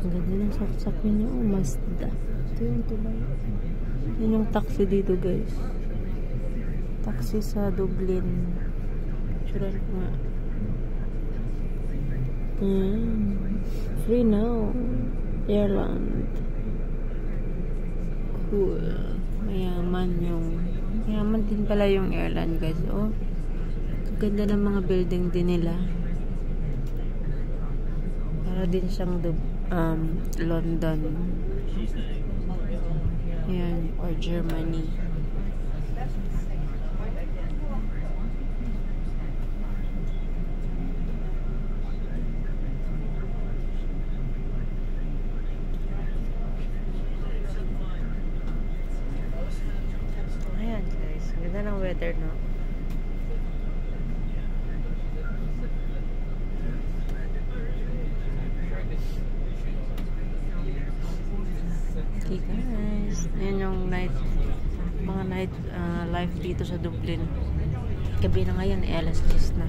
Ang ganda ng saksakin niya. Oh, Mazda. Ito yung tulay. Yun yung taxi dito, guys. Taxi sa Dublin. Picturean ko nga. Free now. Ireland. Cool. Mayaman din pala yung Ireland, guys. Oh, ganda ng mga building din nila. Para din siyang London. Ayan, or Germany. Ayan, guys. Ganda ng weather, no? Okay, guys. Ayan yung mga night life dito sa Dublin. Gabi na ngayon, alas 10 na.